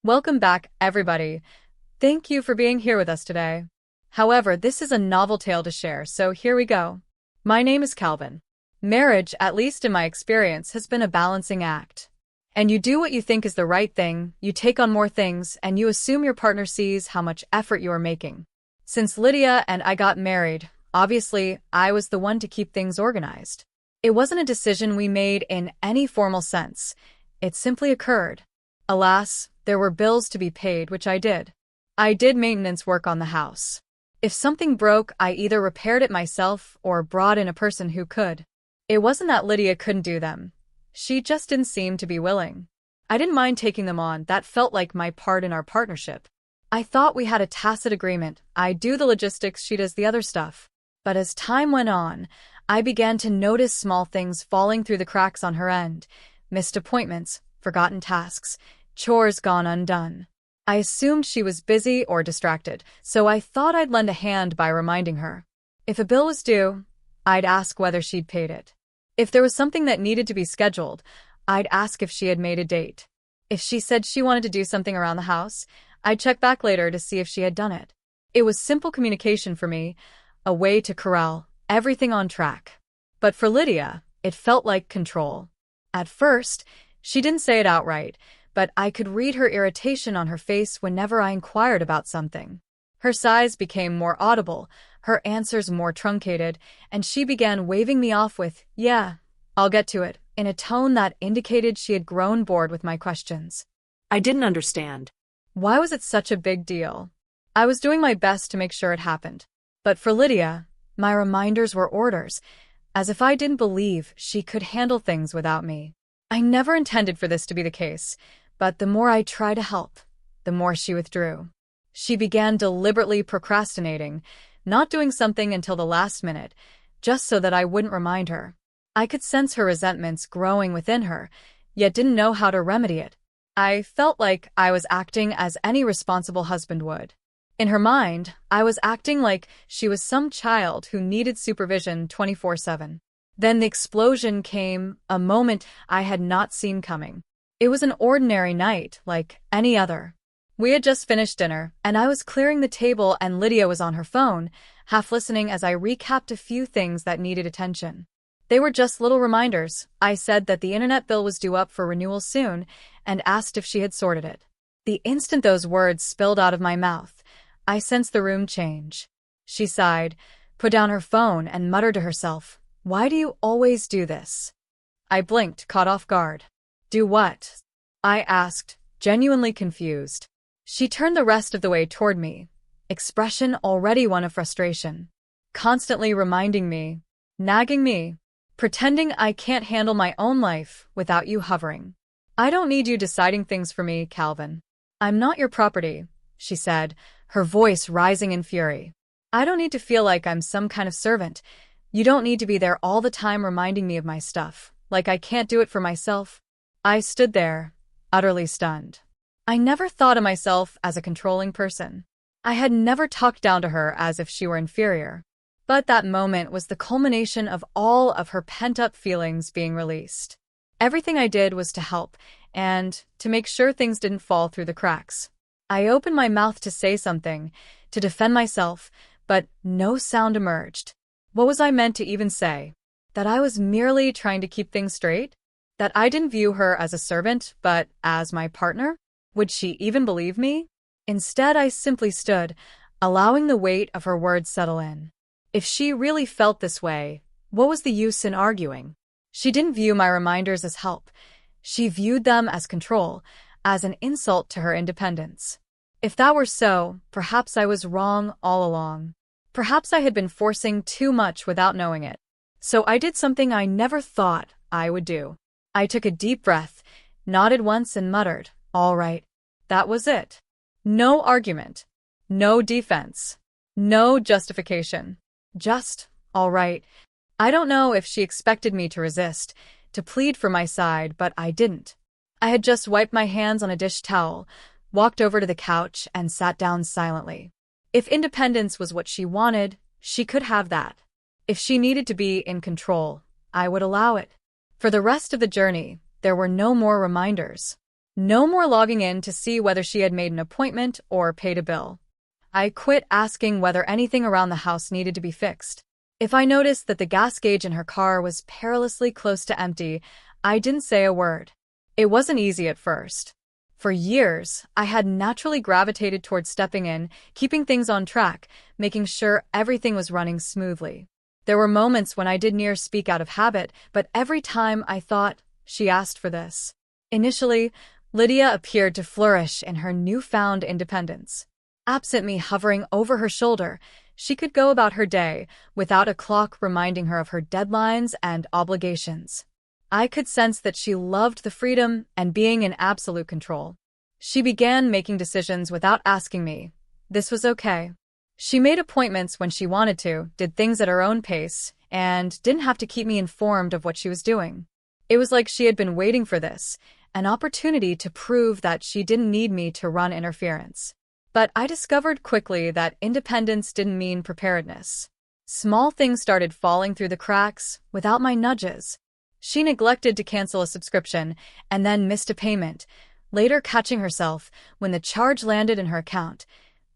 Welcome back, everybody. Thank you for being here with us today. However, this is a novel tale to share, so here we go. My name is Calvin. Marriage, at least in my experience, has been a balancing act. And you do what you think is the right thing, you take on more things, and you assume your partner sees how much effort you are making. Since Lydia and I got married, obviously, I was the one to keep things organized. It wasn't a decision we made in any formal sense. It simply occurred. Alas, there were bills to be paid, which I did. I did maintenance work on the house. If something broke, I either repaired it myself or brought in a person who could. It wasn't that Lydia couldn't do them. She just didn't seem to be willing. I didn't mind taking them on, that felt like my part in our partnership. I thought we had a tacit agreement. I do the logistics, she does the other stuff. But as time went on, I began to notice small things falling through the cracks on her end. Missed appointments, forgotten tasks, chores gone undone. I assumed she was busy or distracted, so I thought I'd lend a hand by reminding her. If a bill was due, I'd ask whether she'd paid it. If there was something that needed to be scheduled, I'd ask if she had made a date. If she said she wanted to do something around the house, I'd check back later to see if she had done it. It was simple communication for me, a way to corral everything on track. But for Lydia, it felt like control. At first, she didn't say it outright, but I could read her irritation on her face whenever I inquired about something. Her sighs became more audible, her answers more truncated, and she began waving me off with, "Yeah, I'll get to it," in a tone that indicated she had grown bored with my questions. I didn't understand. Why was it such a big deal? I was doing my best to make sure it happened. But for Lydia, my reminders were orders, as if I didn't believe she could handle things without me. I never intended for this to be the case, but the more I tried to help, the more she withdrew. She began deliberately procrastinating, not doing something until the last minute, just so that I wouldn't remind her. I could sense her resentments growing within her, yet didn't know how to remedy it. I felt like I was acting as any responsible husband would. In her mind, I was acting like she was some child who needed supervision 24/7. Then the explosion came, a moment I had not seen coming. It was an ordinary night, like any other. We had just finished dinner, and I was clearing the table and Lydia was on her phone, half listening as I recapped a few things that needed attention. They were just little reminders. I said that the internet bill was due up for renewal soon, and asked if she had sorted it. The instant those words spilled out of my mouth, I sensed the room change. She sighed, put down her phone, and muttered to herself, "Why do you always do this?" I blinked, caught off guard. "Do what?" I asked, genuinely confused. She turned the rest of the way toward me, expression already one of frustration. Constantly reminding me, nagging me, pretending I can't handle my own life without you hovering. "I don't need you deciding things for me, Calvin. I'm not your property," she said, her voice rising in fury. "I don't need to feel like I'm some kind of servant. You don't need to be there all the time reminding me of my stuff, like I can't do it for myself." I stood there, utterly stunned. I never thought of myself as a controlling person. I had never talked down to her as if she were inferior. But that moment was the culmination of all of her pent-up feelings being released. Everything I did was to help, and to make sure things didn't fall through the cracks. I opened my mouth to say something, to defend myself, but no sound emerged. What was I meant to even say? That I was merely trying to keep things straight? That I didn't view her as a servant, but as my partner? Would she even believe me? Instead, I simply stood, allowing the weight of her words settle in. If she really felt this way, what was the use in arguing? She didn't view my reminders as help. She viewed them as control, as an insult to her independence. If that were so, perhaps I was wrong all along. Perhaps I had been forcing too much without knowing it. So I did something I never thought I would do. I took a deep breath, nodded once and muttered, "All right." That was it. No argument. No defense. No justification. Just, "All right." I don't know if she expected me to resist, to plead for my side, but I didn't. I had just wiped my hands on a dish towel, walked over to the couch, and sat down silently. If independence was what she wanted, she could have that. If she needed to be in control, I would allow it. For the rest of the journey, there were no more reminders. No more logging in to see whether she had made an appointment or paid a bill. I quit asking whether anything around the house needed to be fixed. If I noticed that the gas gauge in her car was perilously close to empty, I didn't say a word. It wasn't easy at first. For years, I had naturally gravitated towards stepping in, keeping things on track, making sure everything was running smoothly. There were moments when I did near speak out of habit, but every time I thought, she asked for this. Initially, Lydia appeared to flourish in her newfound independence. Absent me hovering over her shoulder, she could go about her day without a clock reminding her of her deadlines and obligations. I could sense that she loved the freedom and being in absolute control. She began making decisions without asking me. This was okay. She made appointments when she wanted to, did things at her own pace, and didn't have to keep me informed of what she was doing. It was like she had been waiting for this, an opportunity to prove that she didn't need me to run interference. But I discovered quickly that independence didn't mean preparedness. Small things started falling through the cracks without my nudges. She neglected to cancel a subscription and then missed a payment, later catching herself when the charge landed in her account,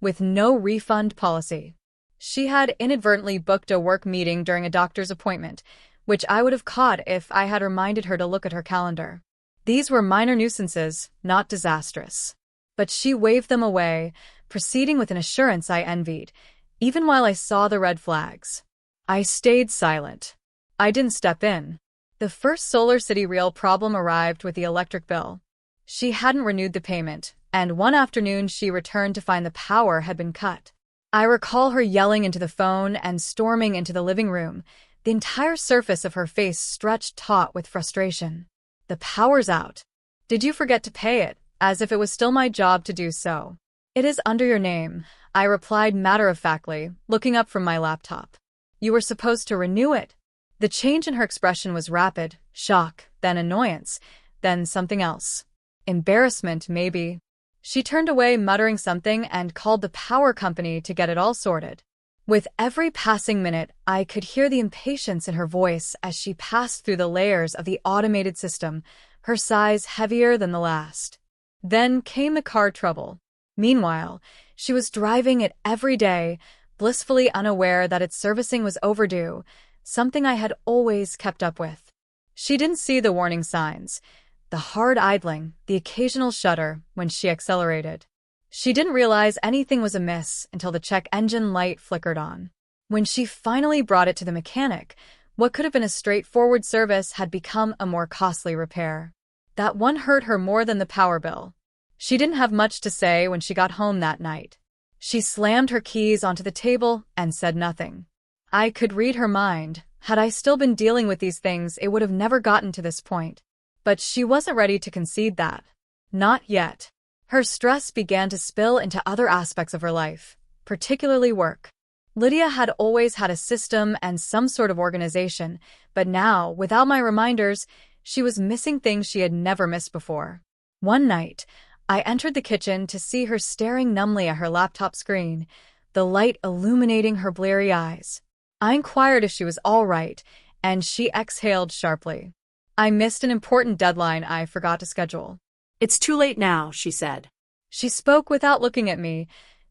with no refund policy. She had inadvertently booked a work meeting during a doctor's appointment, which I would have caught if I had reminded her to look at her calendar. These were minor nuisances, not disastrous. But she waved them away, proceeding with an assurance I envied, even while I saw the red flags. I stayed silent. I didn't step in. The first SolarCity real problem arrived with the electric bill. She hadn't renewed the payment, and one afternoon she returned to find the power had been cut. I recall her yelling into the phone and storming into the living room, the entire surface of her face stretched taut with frustration. The power's out. Did you forget to pay it? As if it was still my job to do so. It is under your name, I replied matter-of-factly, looking up from my laptop. You were supposed to renew it. The change in her expression was rapid, shock, then annoyance, then something else. Embarrassment, maybe. She turned away muttering something and called the power company to get it all sorted. With every passing minute, I could hear the impatience in her voice as she passed through the layers of the automated system, her sighs heavier than the last. Then came the car trouble. Meanwhile, she was driving it every day, blissfully unaware that its servicing was overdue, something I had always kept up with. She didn't see the warning signs, the hard idling, the occasional shudder when she accelerated. She didn't realize anything was amiss until the check engine light flickered on. When she finally brought it to the mechanic, what could have been a straightforward service had become a more costly repair. That one hurt her more than the power bill. She didn't have much to say when she got home that night. She slammed her keys onto the table and said nothing. I could read her mind. Had I still been dealing with these things, it would have never gotten to this point. But she wasn't ready to concede that. Not yet. Her stress began to spill into other aspects of her life, particularly work. Lydia had always had a system and some sort of organization, but now, without my reminders, she was missing things she had never missed before. One night, I entered the kitchen to see her staring numbly at her laptop screen, the light illuminating her bleary eyes. I inquired if she was all right, and she exhaled sharply. I missed an important deadline I forgot to schedule. It's too late now, she said. She spoke without looking at me,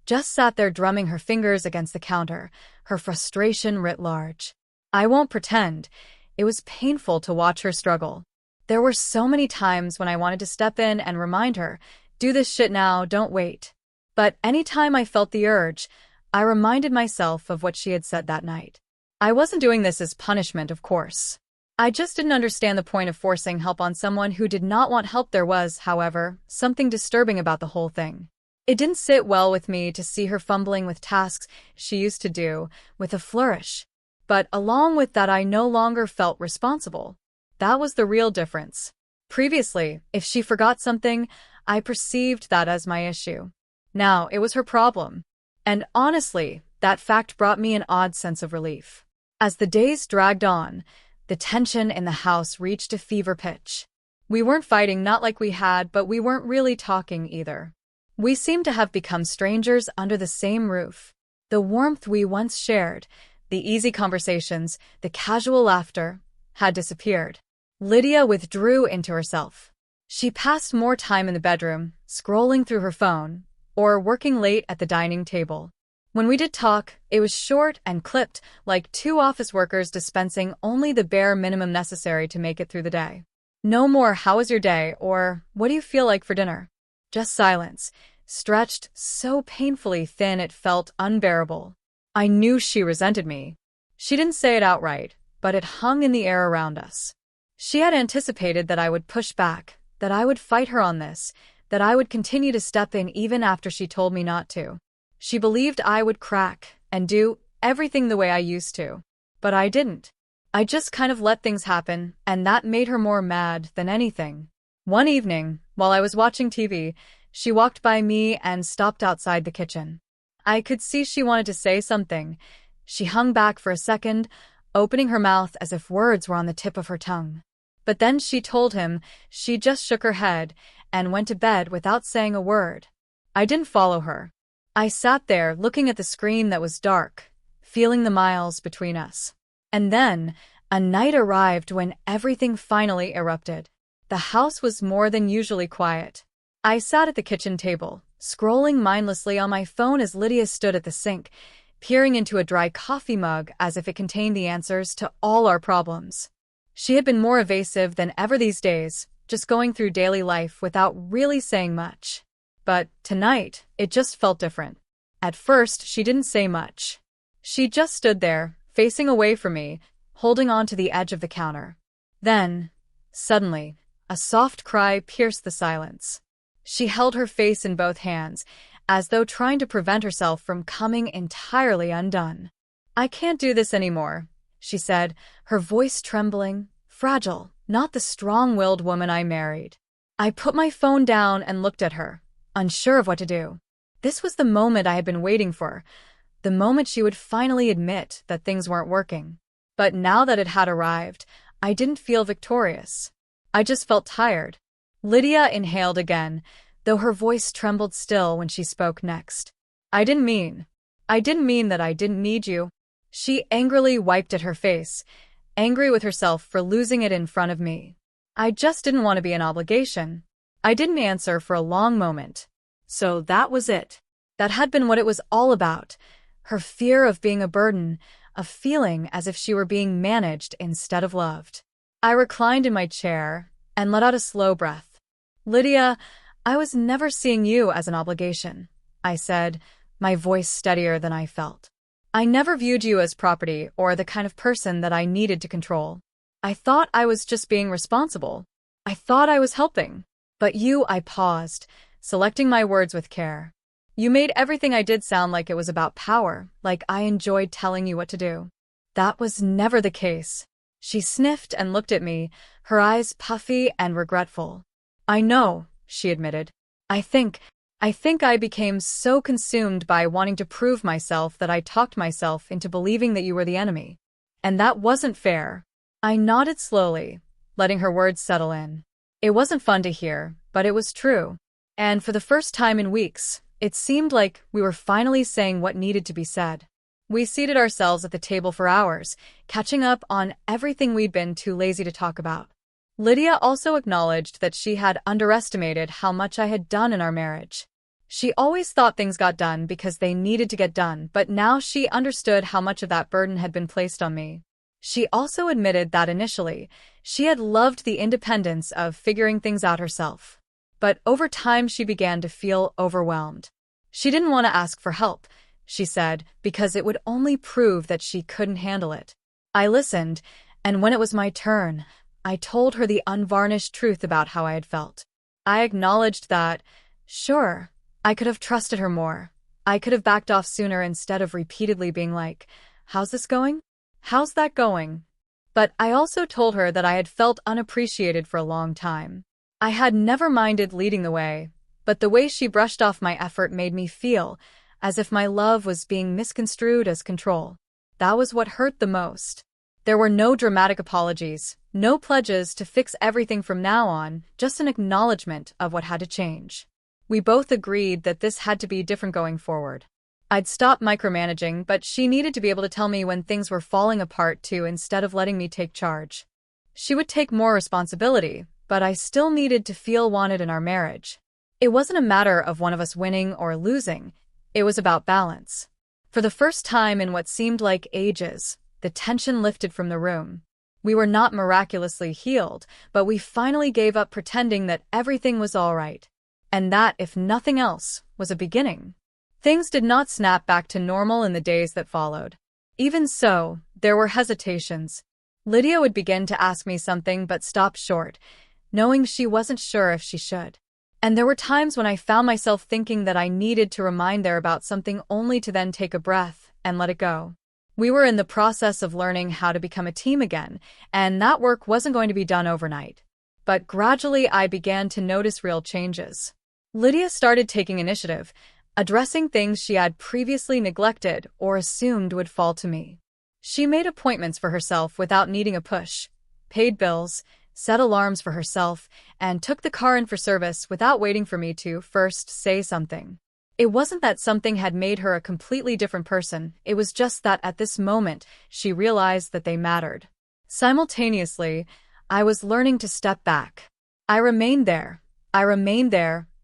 just sat there drumming her fingers against the counter, her frustration writ large. I won't pretend. It was painful to watch her struggle. There were so many times when I wanted to step in and remind her, do this shit now, don't wait. But anytime I felt the urge, I reminded myself of what she had said that night. I wasn't doing this as punishment, of course. I just didn't understand the point of forcing help on someone who did not want help. There was, however, something disturbing about the whole thing. It didn't sit well with me to see her fumbling with tasks she used to do, with a flourish. But along with that, I no longer felt responsible. That was the real difference. Previously, if she forgot something, I perceived that as my issue. Now, it was her problem. And honestly, that fact brought me an odd sense of relief. As the days dragged on, the tension in the house reached a fever pitch. We weren't fighting, not like we had, but we weren't really talking either. We seemed to have become strangers under the same roof. The warmth we once shared, the easy conversations, the casual laughter, had disappeared. Lydia withdrew into herself. She passed more time in the bedroom, scrolling through her phone, or working late at the dining table. When we did talk, it was short and clipped, like two office workers dispensing only the bare minimum necessary to make it through the day. No more "how was your day" or "what do you feel like for dinner?" Just silence, stretched so painfully thin it felt unbearable. I knew she resented me. She didn't say it outright, but it hung in the air around us. She had anticipated that I would push back, that I would fight her on this, that I would continue to step in even after she told me not to. She believed I would crack and do everything the way I used to. But I didn't. I just kind of let things happen, and that made her more mad than anything. One evening, while I was watching TV, she walked by me and stopped outside the kitchen. I could see she wanted to say something. She hung back for a second, opening her mouth as if words were on the tip of her tongue. But then she told him she just shook her head and went to bed without saying a word. I didn't follow her. I sat there looking at the screen that was dark, feeling the miles between us. And then, a night arrived when everything finally erupted. The house was more than usually quiet. I sat at the kitchen table, scrolling mindlessly on my phone as Lydia stood at the sink, peering into a dry coffee mug as if it contained the answers to all our problems. She had been more evasive than ever these days, just going through daily life without really saying much. But tonight, it just felt different. At first, she didn't say much. She just stood there, facing away from me, holding on to the edge of the counter. Then, suddenly, a soft cry pierced the silence. She held her face in both hands, as though trying to prevent herself from coming entirely undone. "I can't do this anymore," she said, her voice trembling, fragile, not the strong-willed woman I married. I put my phone down and looked at her, unsure of what to do. This was the moment I had been waiting for, the moment she would finally admit that things weren't working. But now that it had arrived, I didn't feel victorious. I just felt tired. Lydia inhaled again, though her voice trembled still when she spoke next. I didn't mean that I didn't need you." She angrily wiped at her face, angry with herself for losing it in front of me. "I just didn't want to be an obligation." I didn't answer for a long moment. So that was it. That had been what it was all about. Her fear of being a burden, of feeling as if she were being managed instead of loved. I reclined in my chair and let out a slow breath. "Lydia, I was never seeing you as an obligation," I said, my voice steadier than I felt. "I never viewed you as property or the kind of person that I needed to control. I thought I was just being responsible. I thought I was helping. But you," I paused, selecting my words with care. "You made everything I did sound like it was about power, like I enjoyed telling you what to do. That was never the case." She sniffed and looked at me, her eyes puffy and regretful. "I know," she admitted. I think I became so consumed by wanting to prove myself that I talked myself into believing that you were the enemy. And that wasn't fair." I nodded slowly, letting her words settle in. It wasn't fun to hear, but it was true. And for the first time in weeks, it seemed like we were finally saying what needed to be said. We seated ourselves at the table for hours, catching up on everything we'd been too lazy to talk about. Lydia also acknowledged that she had underestimated how much I had done in our marriage. She always thought things got done because they needed to get done, but now she understood how much of that burden had been placed on me. She also admitted that initially, she had loved the independence of figuring things out herself. But over time she began to feel overwhelmed. She didn't want to ask for help, she said, because it would only prove that she couldn't handle it. I listened, and when it was my turn, I told her the unvarnished truth about how I had felt. I acknowledged that, sure, I could have trusted her more. I could have backed off sooner instead of repeatedly being like, "How's this going? How's that going?" But I also told her that I had felt unappreciated for a long time. I had never minded leading the way, but the way she brushed off my effort made me feel as if my love was being misconstrued as control. That was what hurt the most. There were no dramatic apologies, no pledges to fix everything from now on, just an acknowledgement of what had to change. We both agreed that this had to be different going forward. I'd stop micromanaging, but she needed to be able to tell me when things were falling apart too, instead of letting me take charge. She would take more responsibility, but I still needed to feel wanted in our marriage. It wasn't a matter of one of us winning or losing. It was about balance. For the first time in what seemed like ages, the tension lifted from the room. We were not miraculously healed, but we finally gave up pretending that everything was all right. And that, if nothing else, was a beginning. Things did not snap back to normal in the days that followed. Even so, there were hesitations. Lydia would begin to ask me something but stop short, knowing she wasn't sure if she should. And there were times when I found myself thinking that I needed to remind her about something only to then take a breath and let it go. We were in the process of learning how to become a team again, and that work wasn't going to be done overnight. But gradually I began to notice real changes. Lydia started taking initiative, addressing things she had previously neglected or assumed would fall to me. She made appointments for herself without needing a push, paid bills, set alarms for herself, and took the car in for service without waiting for me to first say something. It wasn't that something had made her a completely different person, it was just that at this moment, she realized that they mattered. Simultaneously, I was learning to step back. I remained there,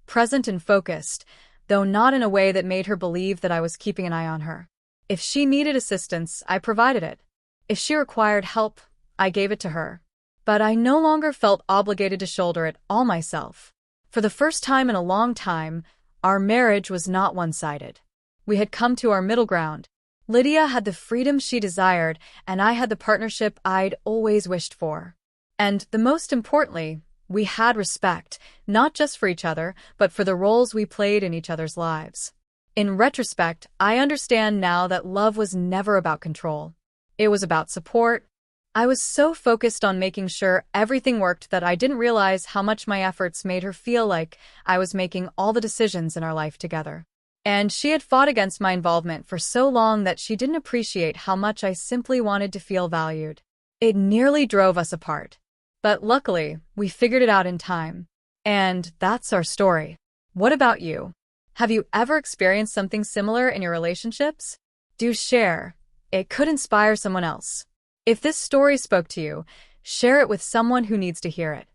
present and focused, though not in a way that made her believe that I was keeping an eye on her. If she needed assistance, I provided it. If she required help, I gave it to her. But I no longer felt obligated to shoulder it all myself. For the first time in a long time, our marriage was not one-sided. We had come to our middle ground. Lydia had the freedom she desired, and I had the partnership I'd always wished for. And, the most importantly, we had respect, not just for each other, but for the roles we played in each other's lives. In retrospect, I understand now that love was never about control. It was about support. I was so focused on making sure everything worked that I didn't realize how much my efforts made her feel like I was making all the decisions in our life together. And she had fought against my involvement for so long that she didn't appreciate how much I simply wanted to feel valued. It nearly drove us apart. But luckily, we figured it out in time. And that's our story. What about you? Have you ever experienced something similar in your relationships? Do share. It could inspire someone else. If this story spoke to you, share it with someone who needs to hear it.